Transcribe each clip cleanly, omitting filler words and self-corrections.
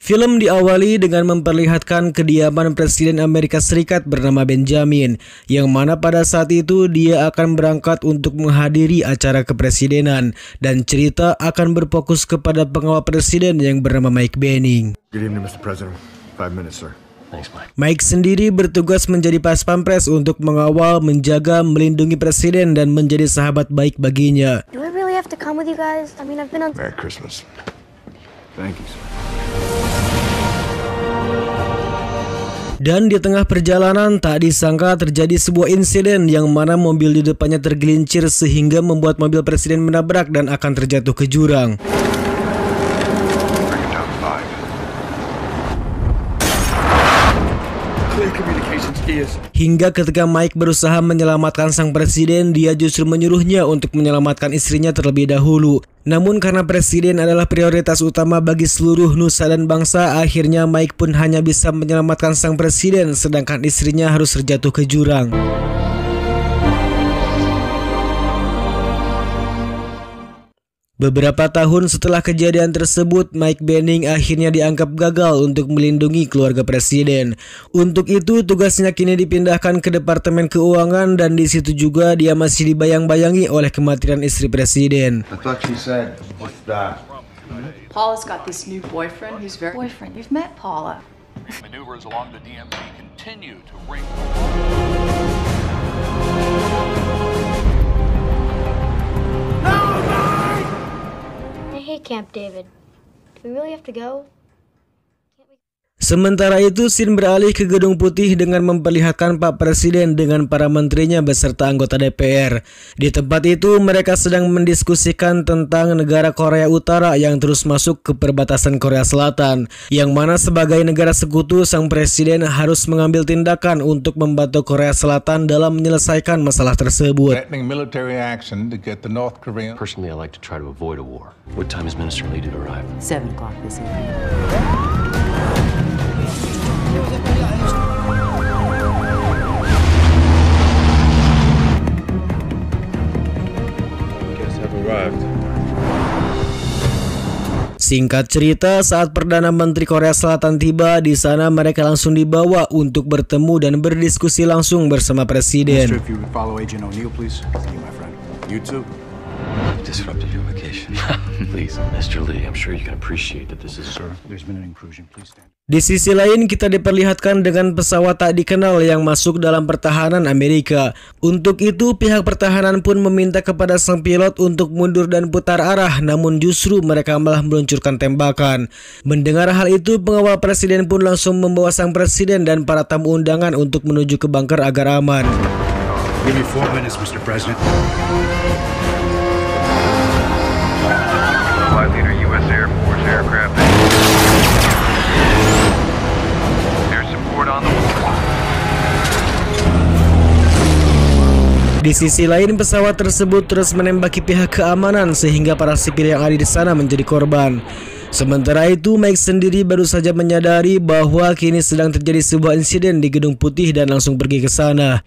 Film diawali dengan memperlihatkan kediaman Presiden Amerika Serikat bernama Benjamin, yang mana pada saat itu dia akan berangkat untuk menghadiri acara kepresidenan, dan cerita akan berfokus kepada pengawal presiden yang bernama Mike Benning. Good evening, Mr. President. 5 minutes, sir. Thanks, Mike. Mike sendiri bertugas menjadi pas pampres untuk mengawal, menjaga, melindungi presiden dan menjadi sahabat baik baginya. Do I really have to come with you guys? I mean, I've been on... Merry Christmas. Thank you, sir. Dan di tengah perjalanan tak disangka terjadi sebuah insiden yang mana mobil di depannya tergelincir sehingga membuat mobil presiden menabrak dan akan terjatuh ke jurang. Hingga ketika Mike berusaha menyelamatkan sang presiden, dia justru menyuruhnya untuk menyelamatkan istrinya terlebih dahulu. Namun karena presiden adalah prioritas utama bagi seluruh nusa dan bangsa, akhirnya Mike pun hanya bisa menyelamatkan sang presiden, sedangkan istrinya harus terjatuh ke jurang. Beberapa tahun setelah kejadian tersebut, Mike Benning akhirnya dianggap gagal untuk melindungi keluarga presiden. Untuk itu, tugasnya kini dipindahkan ke Departemen Keuangan dan di situ juga dia masih dibayang-bayangi oleh kematian istri presiden. I thought you said what's that? Paula's got this new boyfriend who's very... Boyfriend? You've met Paula. Maneuvers along the DMZ continue to ring. Hey, Camp David. Do we really have to go? Sementara itu, scene beralih ke Gedung Putih dengan memperlihatkan Pak Presiden dengan para menterinya beserta anggota DPR. Di tempat itu, mereka sedang mendiskusikan tentang negara Korea Utara yang terus masuk ke perbatasan Korea Selatan, yang mana sebagai negara sekutu, sang presiden harus mengambil tindakan untuk membantu Korea Selatan dalam menyelesaikan masalah tersebut. Military action to get the North Korean. Personally, I like to try to avoid a war. What time is Minister Lee to arrive? 7 o'clock this evening. Singkat cerita, saat Perdana Menteri Korea Selatan tiba, di sana mereka langsung dibawa untuk bertemu dan berdiskusi langsung bersama presiden. If you would follow Agent O'Neill, please. Thank you, my friend. You too. Disrupted your vacation. Please, Mr. Lee, I'm sure you can appreciate that this is... Sir, there's been an intrusion. Please stand. Di sisi lain, kita diperlihatkan dengan pesawat tak dikenal yang masuk dalam pertahanan Amerika. Untuk itu, pihak pertahanan pun meminta kepada sang pilot untuk mundur dan putar arah, namun justru mereka malah meluncurkan tembakan. Mendengar hal itu, pengawal presiden pun langsung membawa sang presiden dan para tamu undangan untuk menuju ke bunker agar aman. Give me 4 minutes, Mr. President. Flight leader, U.S. Air Force aircraft. Air support on the way. Di sisi lain, pesawat tersebut terus menembaki pihak keamanan sehingga para sipil yang ada di sana menjadi korban. Sementara itu, Mike sendiri baru saja menyadari bahwa kini sedang terjadi sebuah insiden di Gedung Putih dan langsung pergi ke sana.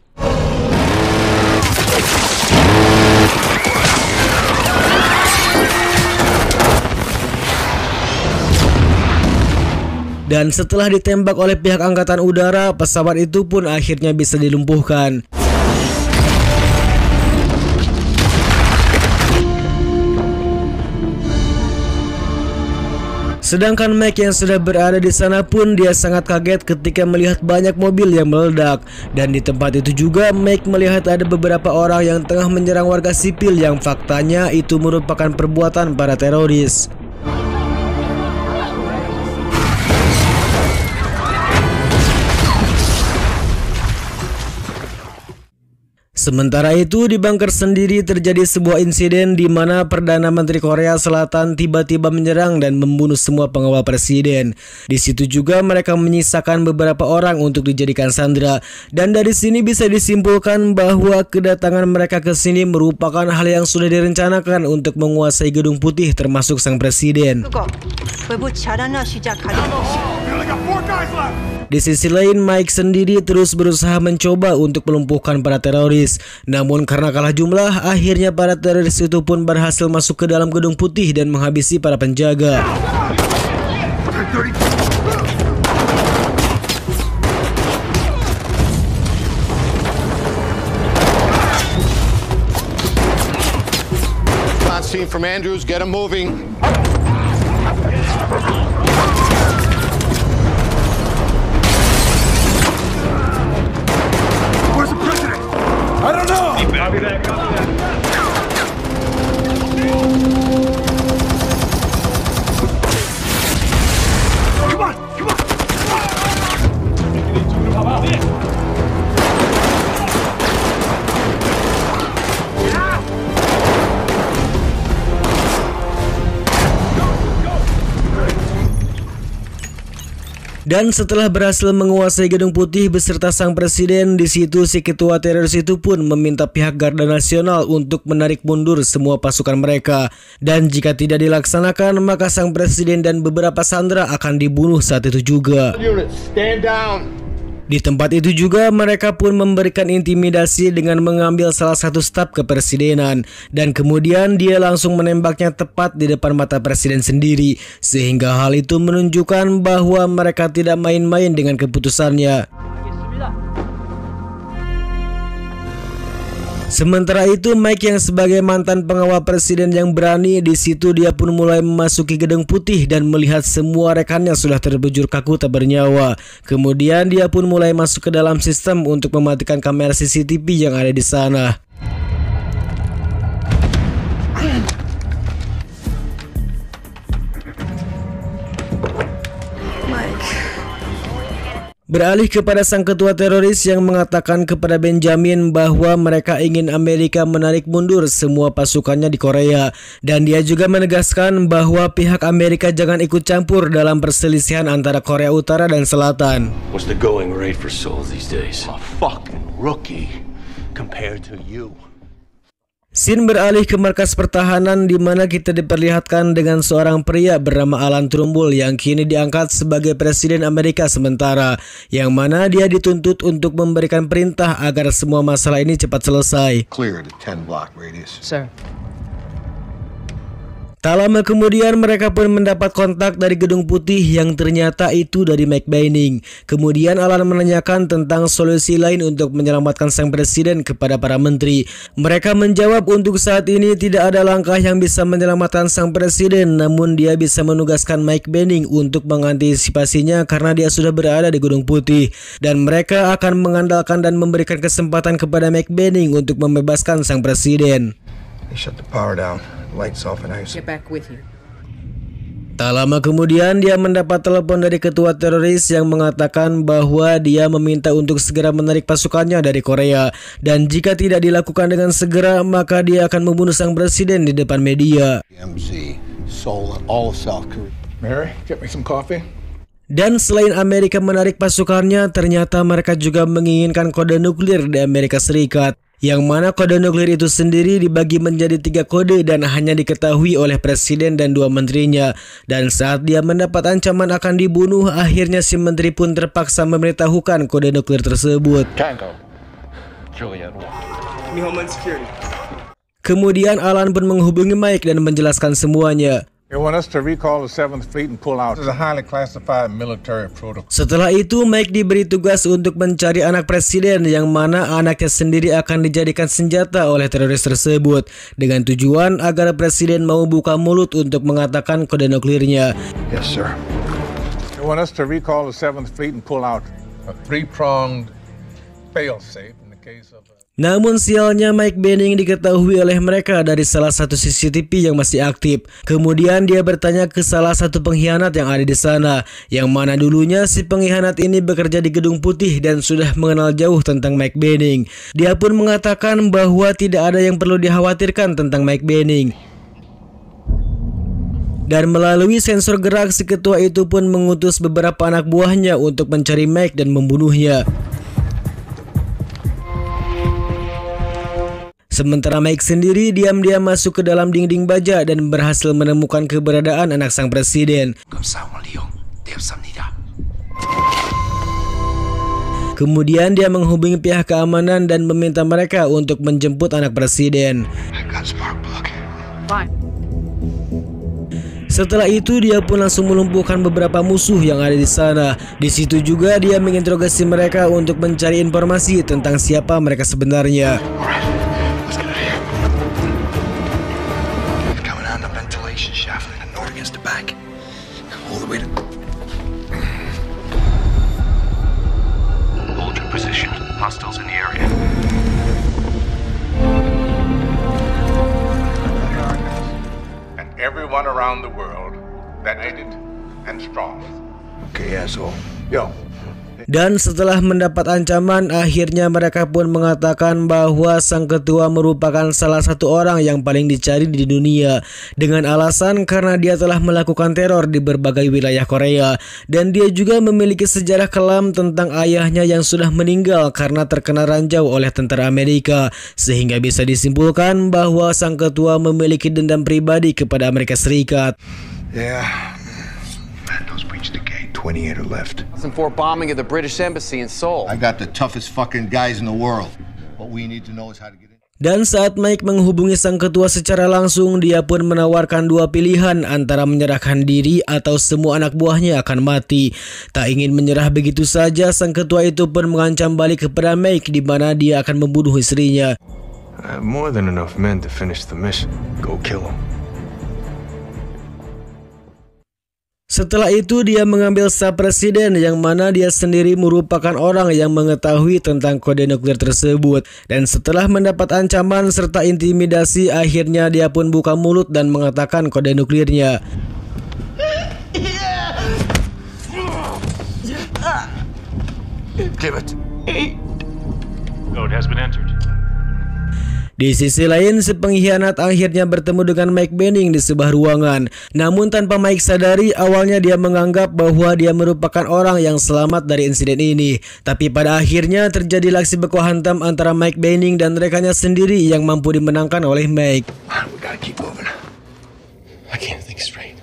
Dan setelah ditembak oleh pihak angkatan udara, pesawat itu pun akhirnya bisa dilumpuhkan. Sedangkan Mike yang sudah berada di sana pun dia sangat kaget ketika melihat banyak mobil yang meledak. Dan di tempat itu juga Mike melihat ada beberapa orang yang tengah menyerang warga sipil yang faktanya itu merupakan perbuatan para teroris. Sementara itu, di bunker sendiri terjadi sebuah insiden di mana Perdana Menteri Korea Selatan tiba-tiba menyerang dan membunuh semua pengawal presiden. Di situ juga mereka menyisakan beberapa orang untuk dijadikan sandera. Dan dari sini bisa disimpulkan bahwa kedatangan mereka ke sini merupakan hal yang sudah direncanakan untuk menguasai Gedung Putih termasuk sang presiden. Di sisi lain, Mike sendiri terus berusaha mencoba untuk melumpuhkan para teroris. Namun karena kalah jumlah, akhirnya para teroris itu pun berhasil masuk ke dalam Gedung Putih dan menghabisi para penjaga. team from Andrews. Get them moving. Where's the president? I don't know. Copy that. Dan setelah berhasil menguasai Gedung Putih beserta sang presiden, di situ si ketua teroris itu pun meminta pihak Garda Nasional untuk menarik mundur semua pasukan mereka. Dan jika tidak dilaksanakan, maka sang presiden dan beberapa sandera akan dibunuh saat itu juga. Stand down. Di tempat itu juga mereka pun memberikan intimidasi dengan mengambil salah satu staf kepresidenan dan kemudian dia langsung menembaknya tepat di depan mata presiden sendiri, sehingga hal itu menunjukkan bahwa mereka tidak main-main dengan keputusannya. Sementara itu, Mike yang sebagai mantan pengawal presiden yang berani, di situ dia pun mulai memasuki Gedung Putih dan melihat semua rekannya sudah terbujur kaku tak bernyawa. Kemudian dia pun mulai masuk ke dalam sistem untuk mematikan kamera CCTV yang ada di sana. Beralih kepada sang ketua teroris yang mengatakan kepada Benjamin bahwa mereka ingin Amerika menarik mundur semua pasukannya di Korea. Dan dia juga menegaskan bahwa pihak Amerika jangan ikut campur dalam perselisihan antara Korea Utara dan Selatan. What's the going rate for Seoul these days? A fucking rookie compared to you. Scene beralih ke markas pertahanan di mana kita diperlihatkan dengan seorang pria bernama Alan Trumbull yang kini diangkat sebagai presiden Amerika sementara, yang mana dia dituntut untuk memberikan perintah agar semua masalah ini cepat selesai. Clear the 10 block radius. Sir. Tak lama kemudian mereka pun mendapat kontak dari Gedung Putih yang ternyata itu dari Mike Banning. Kemudian Alan menanyakan tentang solusi lain untuk menyelamatkan sang presiden kepada para menteri. Mereka menjawab untuk saat ini tidak ada langkah yang bisa menyelamatkan sang presiden, namun dia bisa menugaskan Mike Banning untuk mengantisipasinya karena dia sudah berada di Gedung Putih. Dan mereka akan mengandalkan dan memberikan kesempatan kepada Mike Banning untuk membebaskan sang presiden. They shut the power down. Lights off and ice. Get back with you. Tak lama kemudian dia mendapat telepon dari ketua teroris yang mengatakan bahwa dia meminta untuk segera menarik pasukannya dari Korea. Dan jika tidak dilakukan dengan segera, maka dia akan membunuh sang presiden di depan media. MZ, Seoul, and all of South Korea. Mary, get me some coffee. Dan selain Amerika menarik pasukannya, ternyata mereka juga menginginkan kode nuklir di Amerika Serikat. Yang mana kode nuklir itu sendiri dibagi menjadi 3 kode dan hanya diketahui oleh presiden dan 2 menterinya. Dan saat dia mendapat ancaman akan dibunuh, akhirnya si menteri pun terpaksa memberitahukan kode nuklir tersebut. Tango. Juliet. Kemudian Alan pun menghubungi Mike dan menjelaskan semuanya. They want us to recall the 7th Fleet and pull out. This is a highly classified military protocol. Setelah itu, Mike diberi tugas untuk mencari anak presiden yang mana anaknya sendiri akan dijadikan senjata oleh teroris tersebut dengan tujuan agar presiden mau buka mulut untuk mengatakan kode nuklirnya. Yes, sir. They want us to recall the 7th Fleet and pull out a 3-pronged fail-safe in the case of... Namun sialnya Mike Banning diketahui oleh mereka dari salah satu CCTV yang masih aktif. Kemudian dia bertanya ke salah satu pengkhianat yang ada di sana, yang mana dulunya si pengkhianat ini bekerja di Gedung Putih dan sudah mengenal jauh tentang Mike Banning. Dia pun mengatakan bahwa tidak ada yang perlu dikhawatirkan tentang Mike Banning. Dan melalui sensor gerak, si ketua itu pun mengutus beberapa anak buahnya untuk mencari Mike dan membunuhnya. Sementara Mike sendiri diam-diam masuk ke dalam dinding baja dan berhasil menemukan keberadaan anak sang presiden. Kemudian dia menghubungi pihak keamanan dan meminta mereka untuk menjemput anak presiden. Setelah itu dia pun langsung melumpuhkan beberapa musuh yang ada di sana. Di situ juga dia menginterogasi mereka untuk mencari informasi tentang siapa mereka sebenarnya. everyone around the world that united and strong. Okay, asshole. Yo. Dan setelah mendapat ancaman, akhirnya mereka pun mengatakan bahwa sang ketua merupakan salah satu orang yang paling dicari di dunia, dengan alasan karena dia telah melakukan teror di berbagai wilayah Korea, dan dia juga memiliki sejarah kelam tentang ayahnya yang sudah meninggal karena terkena ranjau oleh tentara Amerika, sehingga bisa disimpulkan bahwa sang ketua memiliki dendam pribadi kepada Amerika Serikat. Yeah. Man, those breached the gate. 28 are left. Some for bombing of the British Embassy in Seoul. I got the toughest fucking guys in the world. What we need to know is how to get in. Dan saat Mike menghubungi sang ketua secara langsung, dia pun menawarkan dua pilihan antara menyerahkan diri atau semua anak buahnya akan mati. Tak ingin menyerah begitu saja, sang ketua itu pun mengancam balik kepada Mike di mana dia akan membunuh istrinya. I have more than enough men to finish the mission. Go kill them. Setelah itu dia mengambil staf presiden yang mana dia sendiri merupakan orang yang mengetahui tentang kode nuklir tersebut. Dan setelah mendapat ancaman serta intimidasi, akhirnya dia pun buka mulut dan mengatakan kode nuklirnya. Give it. Code has been entered. Di sisi lain, si pengkhianat akhirnya bertemu dengan Mike Benning di sebuah ruangan. Namun tanpa Mike sadari, awalnya dia menganggap bahwa dia merupakan orang yang selamat dari insiden ini. Tapi pada akhirnya terjadi aksi baku hantam antara Mike Benning dan rekannya sendiri yang mampu dimenangkan oleh Mike. We gotta keep moving. I can't think straight.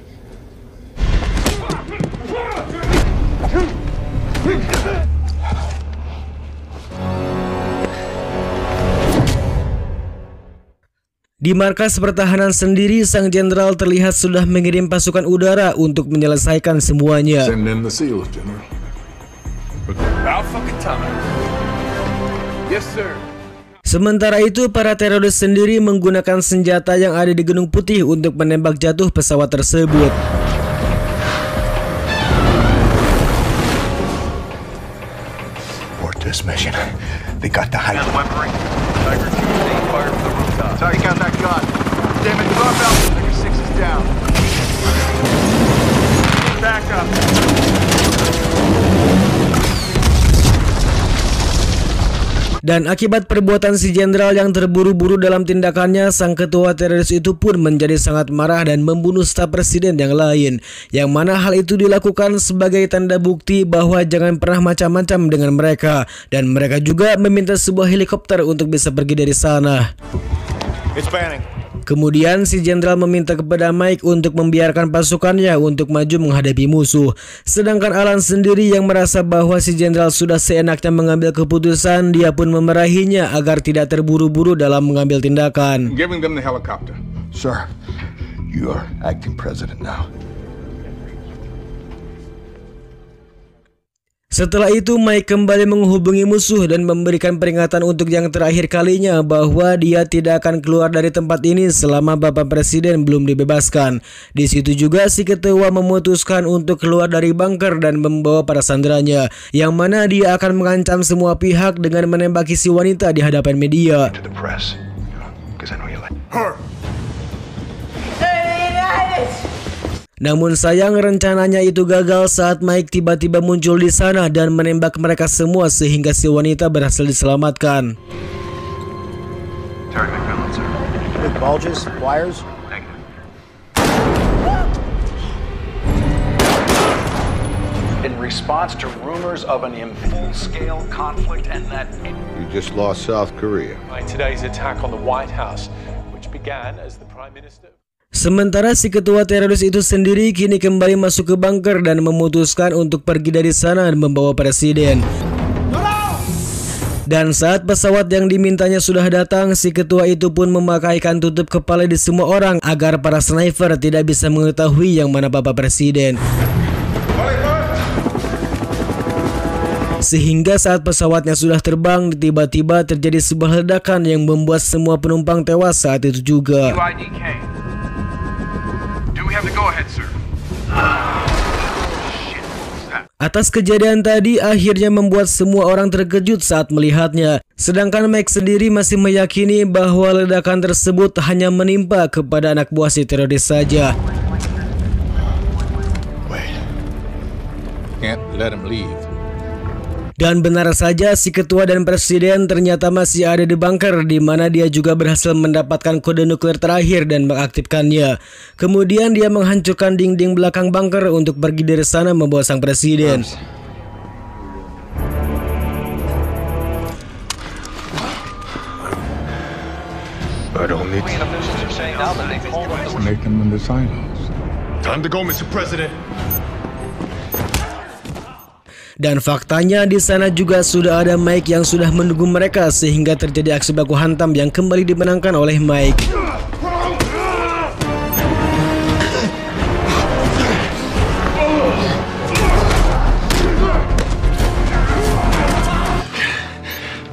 Di markas pertahanan sendiri, sang jenderal terlihat sudah mengirim pasukan udara untuk menyelesaikan semuanya. Send in the SEALs, General. About fucking time. Yes, sir. Sementara itu, para teroris sendiri menggunakan senjata yang ada di Gedung Putih untuk menembak jatuh pesawat tersebut. Abort this mission. They got the height. Weaponry. Tiger 2 being fired from the rooftop. Sorry, got that gun. Damn it, drop out. Tiger 6 is down. Back up. Dan akibat perbuatan si jenderal yang terburu-buru dalam tindakannya, sang ketua teroris itu pun menjadi sangat marah dan membunuh staf presiden yang lain. Yang mana hal itu dilakukan sebagai tanda bukti bahwa jangan pernah macam-macam dengan mereka. Dan mereka juga meminta sebuah helikopter untuk bisa pergi dari sana. It's banning. Kemudian si jenderal meminta kepada Mike untuk membiarkan pasukannya untuk maju menghadapi musuh. Sedangkan Alan sendiri yang merasa bahwa si jenderal sudah seenaknya mengambil keputusan, dia pun memarahinya agar tidak terburu-buru dalam mengambil tindakan. Giving them the helicopter. Sir, you are acting president now. Setelah itu Mike kembali menghubungi musuh dan memberikan peringatan untuk yang terakhir kalinya bahwa dia tidak akan keluar dari tempat ini selama Bapak Presiden belum dibebaskan. Di situ juga si ketua memutuskan untuk keluar dari bunker dan membawa para sanderanya, yang mana dia akan mengancam semua pihak dengan menembaki si wanita di hadapan media. To the press, because I know you like Her. Namun sayang rencananya itu gagal saat Mike tiba-tiba muncul di sana dan menembak mereka semua sehingga si wanita berhasil diselamatkan. Terry McMillan, sir. With bulges, wires. Negative. In response to rumors of an full-scale conflict and that You just lost South Korea. Today's attack on the White House, which began as the Prime Minister. Sementara si ketua teroris itu sendiri kini kembali masuk ke bunker dan memutuskan untuk pergi dari sana dan membawa presiden. Dan saat pesawat yang dimintanya sudah datang, si ketua itu pun memakaikan tutup kepala di semua orang agar para sniper tidak bisa mengetahui yang mana Bapak Presiden. Sehingga saat pesawatnya sudah terbang, tiba-tiba terjadi sebuah ledakan yang membuat semua penumpang tewas saat itu juga. Atas kejadian tadi akhirnya membuat semua orang terkejut saat melihatnya. Sedangkan Mike sendiri masih meyakini bahwa ledakan tersebut hanya menimpa kepada anak buah si teroris saja. Can't let him leave. Dan benar saja si ketua dan presiden ternyata masih ada di bunker, di mana dia juga berhasil mendapatkan kode nuklir terakhir dan mengaktifkannya. Kemudian dia menghancurkan dinding belakang bunker untuk pergi dari sana membawa sang presiden. I don't need to make them in the silos. Time to go, Mr. President. Dan faktanya di sana juga sudah ada Mike yang sudah menunggu mereka sehingga terjadi aksi baku hantam yang kembali dimenangkan oleh Mike.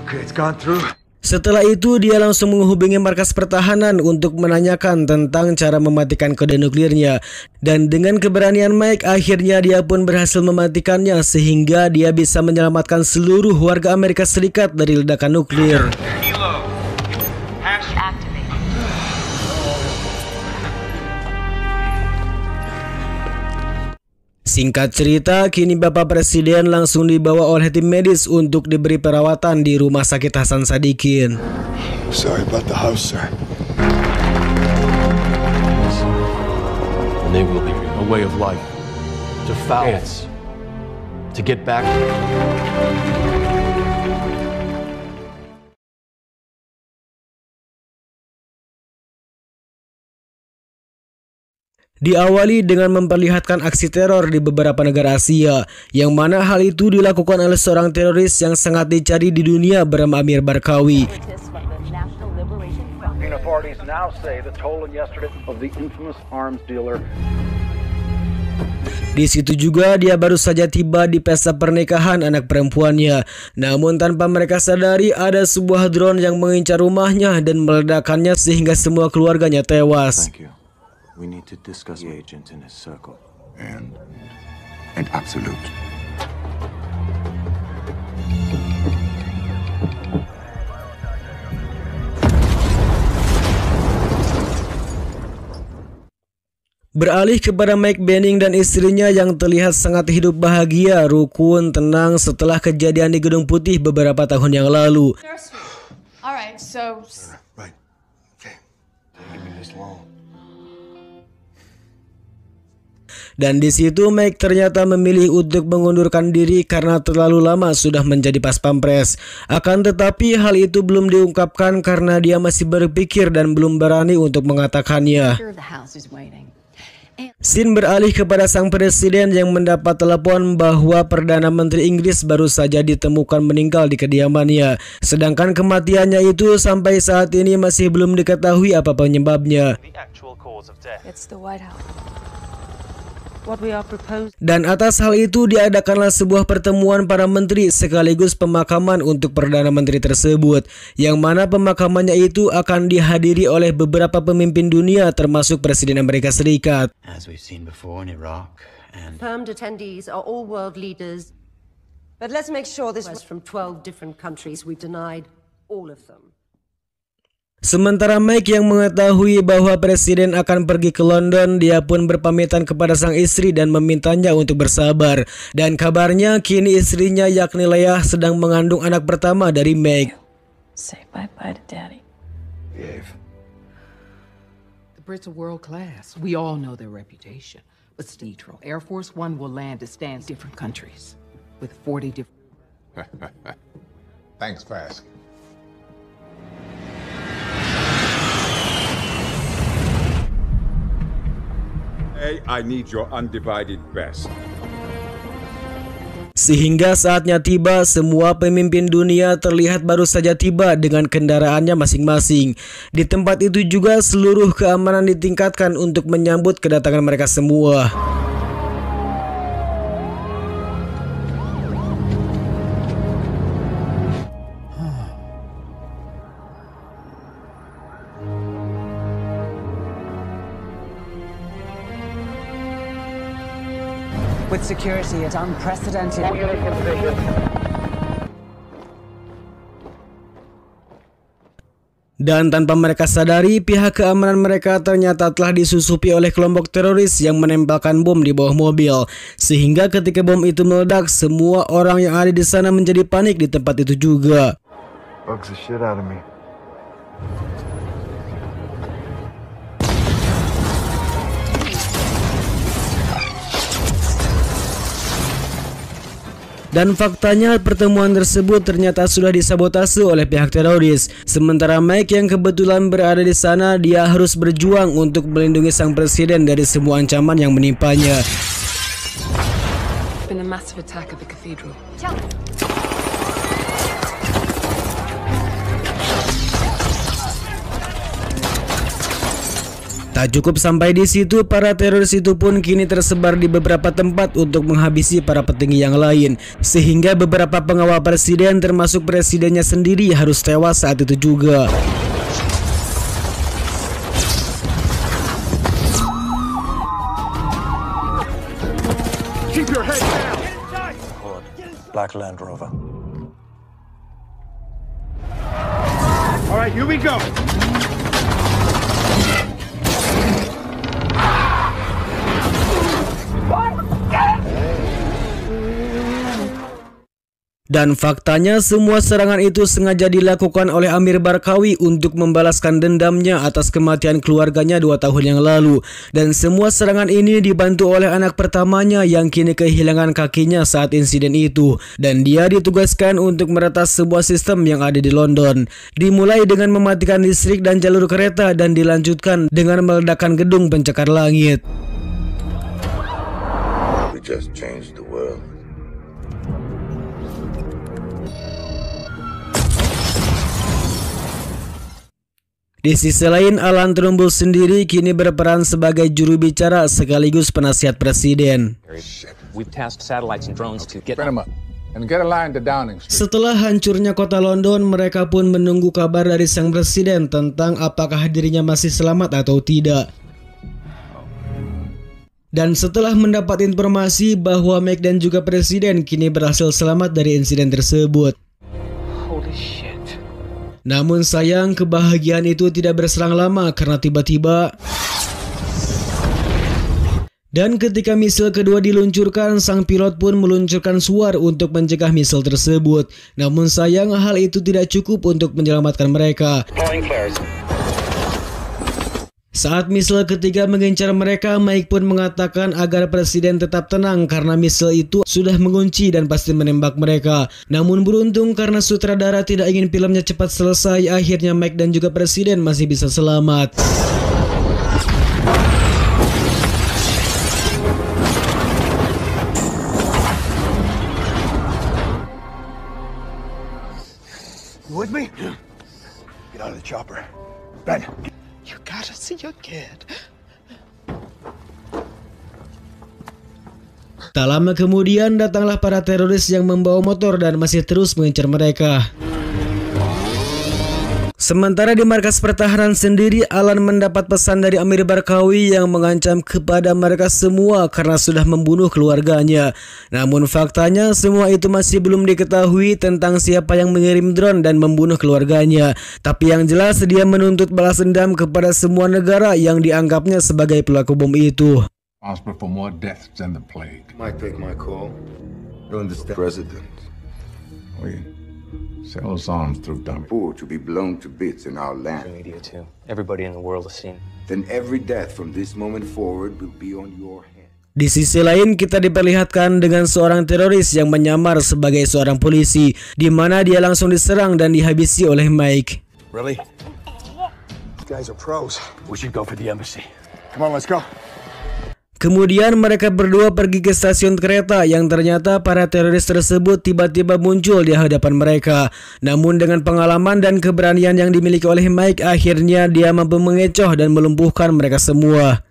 Okay, it's gone through. Setelah itu dia langsung menghubungi markas pertahanan untuk menanyakan tentang cara mematikan kode nuklirnya. Dan dengan keberanian Mike akhirnya dia pun berhasil mematikannya sehingga dia bisa menyelamatkan seluruh warga Amerika Serikat dari ledakan nuklir. Singkat cerita, kini Bapak Presiden langsung dibawa oleh tim medis untuk diberi perawatan di Rumah Sakit Hasan Sadikin. Sorry about the house, sir. And they will be a way of life. To fouls. To get back. Diawali dengan memperlihatkan aksi teror di beberapa negara Asia, yang mana hal itu dilakukan oleh seorang teroris yang sangat dicari di dunia bernama Amir Barkawi. Di situ juga dia baru saja tiba di pesta pernikahan anak perempuannya. Namun tanpa mereka sadari ada sebuah drone yang mengincar rumahnya dan meledakannya sehingga semua keluarganya tewas. We need to discuss the agent in his circle. And absolute. Beralih kepada Mike Benning dan istrinya yang terlihat sangat hidup bahagia, rukun, tenang setelah kejadian di Gedung Putih beberapa tahun yang lalu. Alright, so... Right. Okay. Taking me this long. Dan di situ Mike ternyata memilih untuk mengundurkan diri karena terlalu lama sudah menjadi pas pampres. Akan tetapi hal itu belum diungkapkan karena dia masih berpikir dan belum berani untuk mengatakannya. Scene beralih kepada sang presiden yang mendapat telepon bahwa Perdana Menteri Inggris baru saja ditemukan meninggal di kediamannya. Sedangkan kematiannya itu sampai saat ini masih belum diketahui apa penyebabnya. Dan atas hal itu diadakanlah sebuah pertemuan para menteri sekaligus pemakaman untuk Perdana Menteri tersebut, yang mana pemakamannya itu akan dihadiri oleh beberapa pemimpin dunia termasuk Presiden Amerika Serikat. Confirmed attendees are all world leaders, but let's make sure this was from 12 different countries. We denied all of them. Sementara Mike yang mengetahui bahwa presiden akan pergi ke London, dia pun berpamitan kepada sang istri dan memintanya untuk bersabar. Dan kabarnya kini istrinya yakni Leah sedang mengandung anak pertama dari Mike. Say bye-bye to Daddy. Behave. The Brits are world class. We all know their reputation. But Steedro, Air Force One will land to stand different countries with 40 different... Thanks, Fask. I need your undivided best. Sehingga saatnya tiba, semua pemimpin dunia terlihat baru saja tiba dengan kendaraannya masing-masing. Di tempat itu juga seluruh keamanan ditingkatkan untuk menyambut kedatangan mereka semua. With security at unprecedented. Dan tanpa mereka sadari, pihak keamanan mereka ternyata telah disusupi oleh kelompok teroris yang menempelkan bom di bawah mobil. Sehingga ketika bom itu meledak, semua orang yang ada di sana menjadi panik di tempat itu juga. Bugs the shit out of me. Dan faktanya pertemuan tersebut ternyata sudah disabotase oleh pihak teroris. Sementara Mike yang kebetulan berada di sana, dia harus berjuang untuk melindungi sang presiden dari semua ancaman yang menimpanya. Been a massive attack at the cathedral. Tak cukup sampai di situ, para teroris itu pun kini tersebar di beberapa tempat untuk menghabisi para petinggi yang lain. Sehingga beberapa pengawal presiden termasuk presidennya sendiri harus tewas saat itu juga. Keep your head down. Black Land Rover. All right, here we go. Dan faktanya semua serangan itu sengaja dilakukan oleh Amir Barkawi untuk membalaskan dendamnya atas kematian keluarganya 2 tahun yang lalu. Dan semua serangan ini dibantu oleh anak pertamanya yang kini kehilangan kakinya saat insiden itu. Dan dia ditugaskan untuk meretas sebuah sistem yang ada di London. Dimulai dengan mematikan listrik dan jalur kereta dan dilanjutkan dengan meledakkan gedung pencakar langit. We just changed the world. Di sisi lain, Alan Trumbull sendiri kini berperan sebagai juru bicara sekaligus penasihat presiden. Setelah hancurnya kota London, mereka pun menunggu kabar dari sang presiden tentang apakah dirinya masih selamat atau tidak. Dan setelah mendapat informasi bahwa Mike dan juga presiden kini berhasil selamat dari insiden tersebut. Namun sayang, kebahagiaan itu tidak berselang lama karena tiba-tiba dan ketika misil kedua diluncurkan, sang pilot pun meluncurkan suar untuk mencegah misil tersebut. Namun sayang, hal itu tidak cukup untuk menyelamatkan mereka. Saat misil ketiga mengincar mereka, Mike pun mengatakan agar presiden tetap tenang karena misil itu sudah mengunci dan pasti menembak mereka. Namun beruntung karena sutradara tidak ingin filmnya cepat selesai, akhirnya Mike dan juga presiden masih bisa selamat. With me? Get out of the chopper. Ben. You gotta see your kid. Tak lama kemudian datanglah para teroris yang membawa motor dan masih terus mengincar mereka. Sementara di markas pertahanan sendiri, Alan mendapat pesan dari Amir Barkawi yang mengancam kepada mereka semua karena sudah membunuh keluarganya. Namun faktanya semua itu masih belum diketahui tentang siapa yang mengirim drone dan membunuh keluarganya. Tapi yang jelas dia menuntut balas dendam kepada semua negara yang dianggapnya sebagai pelaku bom itu. Responsible for more deaths than the plague. Mike, take my call. You understand, President? We sell those arms through dummy. Poor to be blown to bits in our land. Media too. Everybody in the world has seen. Then every death from this moment forward will be on your head. Di sisi lain, kita diperlihatkan dengan seorang teroris yang menyamar sebagai seorang polisi, di mana dia langsung diserang dan dihabisi oleh Mike. Really? These guys are pros. We should go for the embassy. Come on, let's go. Kemudian mereka berdua pergi ke stasiun kereta yang ternyata para teroris tersebut tiba-tiba muncul di hadapan mereka. Namun dengan pengalaman dan keberanian yang dimiliki oleh Mike, akhirnya dia mampu mengecoh dan melumpuhkan mereka semua.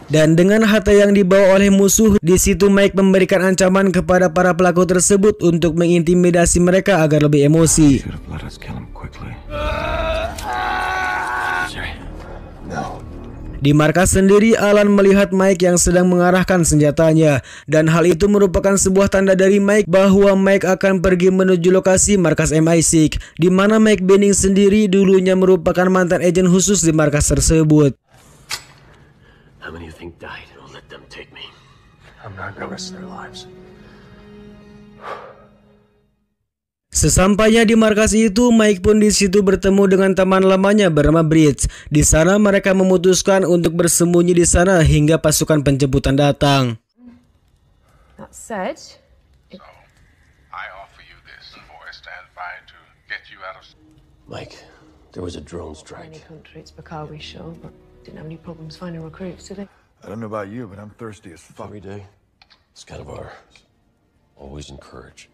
Dan dengan harta yang dibawa oleh musuh, di situ Mike memberikan ancaman kepada para pelaku tersebut untuk mengintimidasi mereka agar lebih emosi. Di markas sendiri, Alan melihat Mike yang sedang mengarahkan senjatanya, dan hal itu merupakan sebuah tanda dari Mike bahwa Mike akan pergi menuju lokasi markas MI6, di mana Mike Benning sendiri dulunya merupakan mantan agen khusus di markas tersebut. How many you think died? Don't let them take me. I'm not gonna risk their lives. Sesampainya di markas itu, Mike pun di situ bertemu dengan teman lamanya bernama Bridge. Di sana mereka memutuskan untuk bersembunyi di sana hingga pasukan penjemputan datang. That said, I offer you this, or I stand by to get you out of. Mike, there was a drone strike. any country, it's Bakawi, sure, but didn't have any problems finding recruits, did they? I don't know about you, but I'm thirsty as fuck. Every day, it's kind of our always encourage.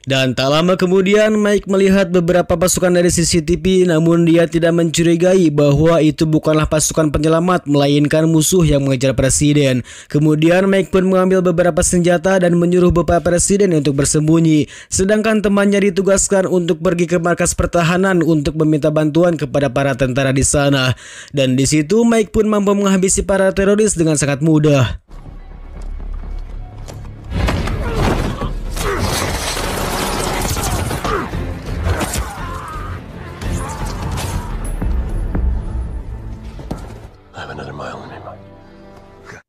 Dan tak lama kemudian Mike melihat beberapa pasukan dari CCTV, namun dia tidak mencurigai bahwa itu bukanlah pasukan penyelamat melainkan musuh yang mengejar presiden. Kemudian Mike pun mengambil beberapa senjata dan menyuruh Bapak Presiden untuk bersembunyi, sedangkan temannya ditugaskan untuk pergi ke markas pertahanan untuk meminta bantuan kepada para tentara di sana. Dan di situ Mike pun mampu menghabisi para teroris dengan sangat mudah.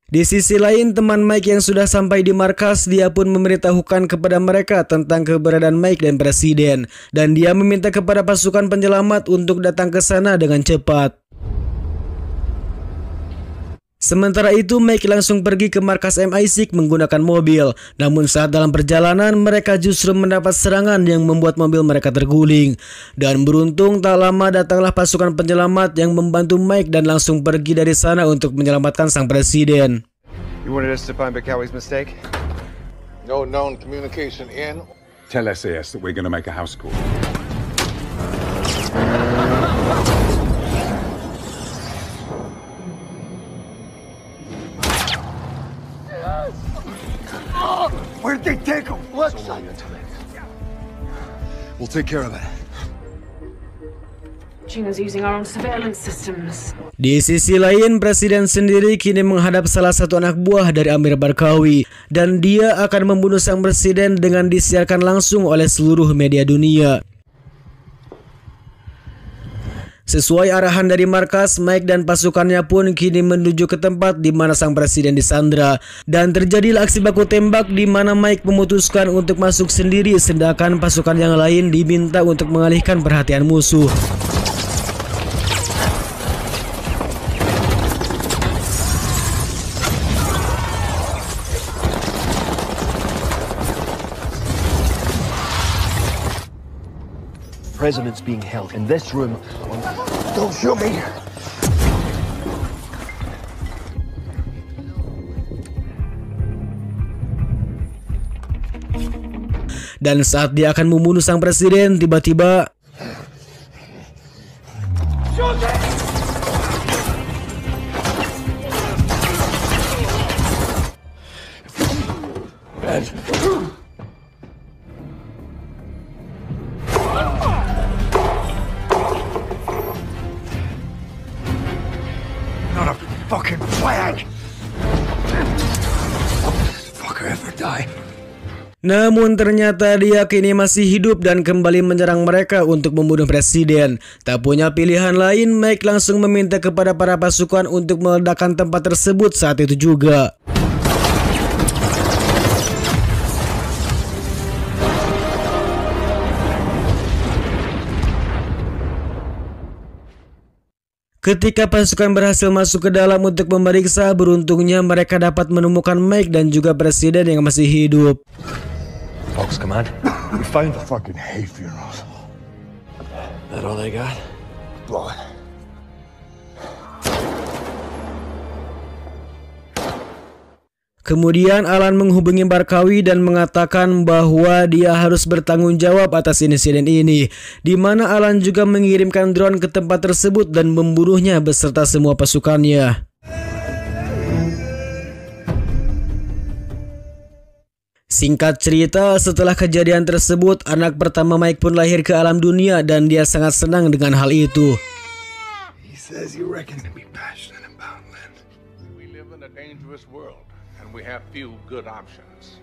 Di sisi lain, teman Mike yang sudah sampai di markas, dia pun memberitahukan kepada mereka tentang keberadaan Mike dan Presiden, dan dia meminta kepada pasukan penyelamat untuk datang ke sana dengan cepat. Sementara itu, Mike langsung pergi ke markas MI6 menggunakan mobil. Namun saat dalam perjalanan, mereka justru mendapat serangan yang membuat mobil mereka terguling. Dan beruntung tak lama datanglah pasukan penyelamat yang membantu Mike dan langsung pergi dari sana untuk menyelamatkan sang presiden. You wanted us to find Bakawi's mistake? No known communication in. Tell SAS that we're going to make a house call. Where'd they take him? Left side. We'll take care of that. Gina's using our own surveillance systems. Di sisi lain, presiden sendiri kini menghadap salah satu anak buah dari Amir Barkawi, dan dia akan membunuh sang presiden dengan disiarkan langsung oleh seluruh media dunia. Sesuai arahan dari markas, Mike dan pasukannya pun kini menuju ke tempat di mana sang presiden disandra. Dan terjadilah aksi baku tembak di mana Mike memutuskan untuk masuk sendiri, sedangkan pasukan yang lain diminta untuk mengalihkan perhatian musuh. President's being held in this room. Don't shoot me! Dan saat dia akan membunuh sang presiden, tiba-tiba Not a fucking flag! Fucker ever die? namun ternyata dia kini masih hidup dan kembali menyerang mereka untuk membunuh presiden. Tak punya pilihan lain, Mike langsung meminta kepada para pasukan untuk meledakkan tempat tersebut saat itu juga. Ketika pasukan berhasil masuk ke dalam untuk memeriksa, beruntungnya mereka dapat menemukan Mike dan juga presiden yang masih hidup. Fox Command. We found the fucking hay funerals. That all they got? Blood. Kemudian Alan menghubungi Barkawi dan mengatakan bahwa dia harus bertanggung jawab atas insiden ini, di mana Alan juga mengirimkan drone ke tempat tersebut dan membunuhnya beserta semua pasukannya. Singkat cerita, setelah kejadian tersebut, anak pertama Mike pun lahir ke alam dunia dan dia sangat senang dengan hal itu. He's says you reckon to be passionate about, Lynn? We live in a dangerous world, and we have few good options.